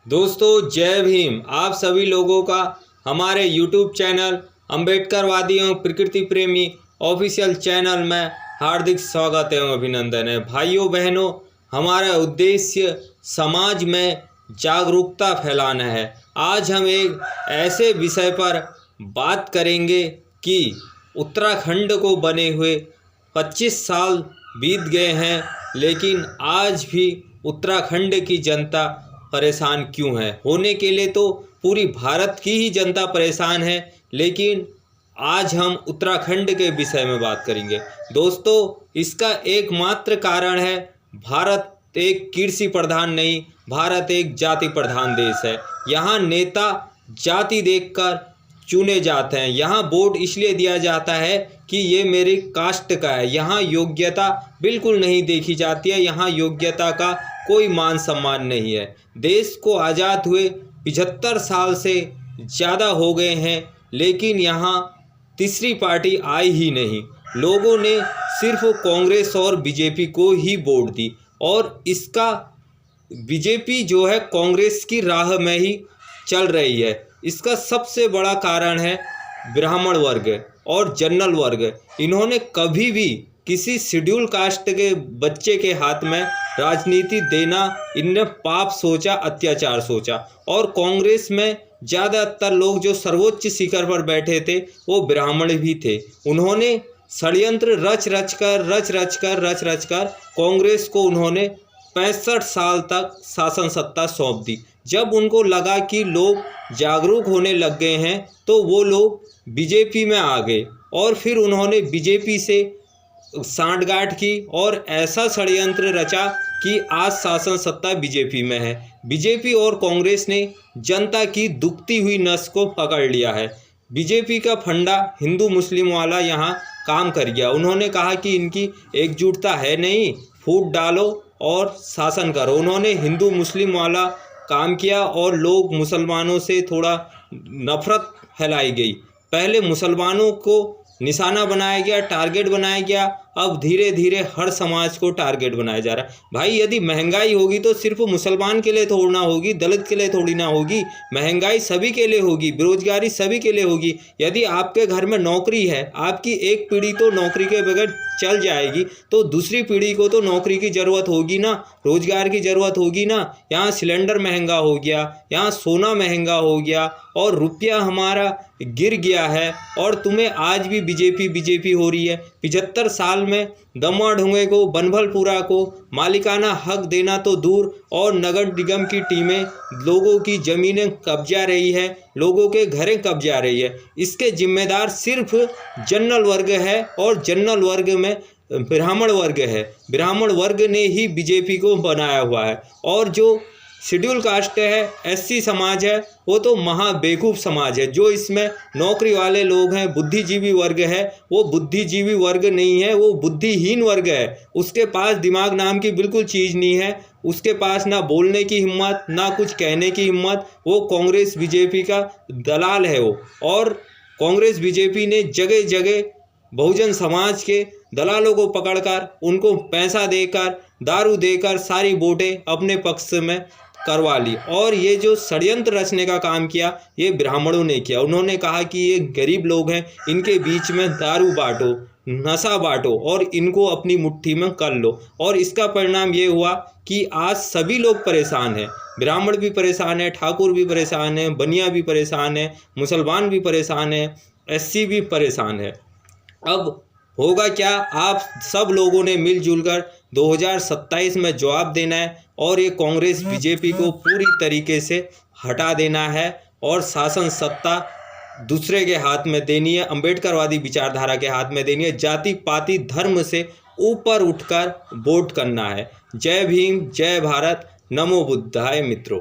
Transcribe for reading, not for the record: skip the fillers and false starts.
दोस्तों जय भीम। आप सभी लोगों का हमारे YouTube चैनल अम्बेडकरवादी एवं प्रकृति प्रेमी ऑफिशियल चैनल में हार्दिक स्वागत एवं अभिनंदन है। भाइयों बहनों, हमारा उद्देश्य समाज में जागरूकता फैलाना है। आज हम एक ऐसे विषय पर बात करेंगे कि उत्तराखंड को बने हुए 25 साल बीत गए हैं, लेकिन आज भी उत्तराखंड की जनता परेशान क्यों है। होने के लिए तो पूरी भारत की ही जनता परेशान है, लेकिन आज हम उत्तराखंड के विषय में बात करेंगे। दोस्तों, इसका एकमात्र कारण है भारत एक कृषि प्रधान नहीं, भारत एक जाति प्रधान देश है। यहाँ नेता जाति देखकर चुने जाते हैं। यहाँ वोट इसलिए दिया जाता है कि ये मेरी कास्ट का है। यहाँ योग्यता बिल्कुल नहीं देखी जाती है। यहाँ योग्यता का कोई मान सम्मान नहीं है। देश को आज़ाद हुए 75 साल से ज़्यादा हो गए हैं, लेकिन यहाँ तीसरी पार्टी आई ही नहीं। लोगों ने सिर्फ कांग्रेस और बीजेपी को ही वोट दी, और इसका बीजेपी जो है कांग्रेस की राह में ही चल रही है। इसका सबसे बड़ा कारण है ब्राह्मण वर्ग और जनरल वर्ग। इन्होंने कभी भी किसी शेड्यूल कास्ट के बच्चे के हाथ में राजनीति देना इनने पाप सोचा, अत्याचार सोचा। और कांग्रेस में ज़्यादातर लोग जो सर्वोच्च शिखर पर बैठे थे वो ब्राह्मण भी थे। उन्होंने षड्यंत्र रच रच कर कांग्रेस को उन्होंने 65 साल तक शासन सत्ता सौंप दी। जब उनको लगा कि लोग जागरूक होने लग गए हैं तो वो लोग बीजेपी में आ गए, और फिर उन्होंने बीजेपी से सांठगांठ की और ऐसा षड्यंत्र रचा कि आज शासन सत्ता बीजेपी में है। बीजेपी और कांग्रेस ने जनता की दुखती हुई नस को पकड़ लिया है। बीजेपी का फंडा हिंदू मुस्लिम वाला यहाँ काम कर गया। उन्होंने कहा कि इनकी एकजुटता है नहीं, फूट डालो और शासन करो। उन्होंने हिंदू मुस्लिम वाला काम किया और लोग मुसलमानों से थोड़ा नफरत फैलाई गई। पहले मुसलमानों को निशाना बनाया गया, टारगेट बनाया गया, अब धीरे धीरे हर समाज को टारगेट बनाया जा रहा है। भाई, यदि महंगाई होगी तो सिर्फ मुसलमान के लिए थोड़ी ना होगी, दलित के लिए थोड़ी ना होगी। महंगाई सभी के लिए होगी, बेरोजगारी सभी के लिए होगी। यदि आपके घर में नौकरी है, आपकी एक पीढ़ी तो नौकरी के बगैर चल जाएगी, तो दूसरी पीढ़ी को तो नौकरी की ज़रूरत होगी ना, रोजगार की ज़रूरत होगी ना। यहाँ सिलेंडर महंगा हो गया, यहाँ सोना महंगा हो गया, और रुपया हमारा गिर गया है, और तुम्हें आज भी बीजेपी हो रही है। 75 साल में दमवा ढुंगे को, बनभलपुरा को मालिकाना हक देना तो दूर, और नगर निगम की टीमें लोगों की ज़मीनें कब्जा रही है, लोगों के घरें कब्जा रही है। इसके जिम्मेदार सिर्फ जनरल वर्ग है, और जनरल वर्ग में ब्राह्मण वर्ग है। ब्राह्मण वर्ग ने ही बीजेपी को बनाया हुआ है। और जो शेड्यूल कास्ट है, एससी समाज है, वो तो महाबेवकूफ़ समाज है। जो इसमें नौकरी वाले लोग हैं, बुद्धिजीवी वर्ग है, वो बुद्धिजीवी वर्ग नहीं है, वो बुद्धिहीन वर्ग है। उसके पास दिमाग नाम की बिल्कुल चीज़ नहीं है। उसके पास ना बोलने की हिम्मत, ना कुछ कहने की हिम्मत। वो कांग्रेस बीजेपी का दलाल है वो। और कांग्रेस बीजेपी ने जगह जगह बहुजन समाज के दलालों को पकड़कर, उनको पैसा देकर, दारू देकर सारी वोटें अपने पक्ष में करवा ली। और ये जो षड्यंत्र रचने का काम किया, ये ब्राह्मणों ने किया। उन्होंने कहा कि ये गरीब लोग हैं, इनके बीच में दारू बांटो, नशा बांटो, और इनको अपनी मुट्ठी में कर लो। और इसका परिणाम ये हुआ कि आज सभी लोग परेशान हैं। ब्राह्मण भी परेशान है, ठाकुर भी परेशान है, बनिया भी परेशान है, मुसलमान भी परेशान है, एससी भी परेशान है। अब होगा क्या? आप सब लोगों ने मिलजुल कर 2027 में जवाब देना है, और ये कांग्रेस बीजेपी को पूरी तरीके से हटा देना है, और शासन सत्ता दूसरे के हाथ में देनी है, अम्बेडकरवादी विचारधारा के हाथ में देनी है। जाति पाति धर्म से ऊपर उठकर वोट करना है। जय भीम, जय भारत, नमो बुद्धाय मित्रों।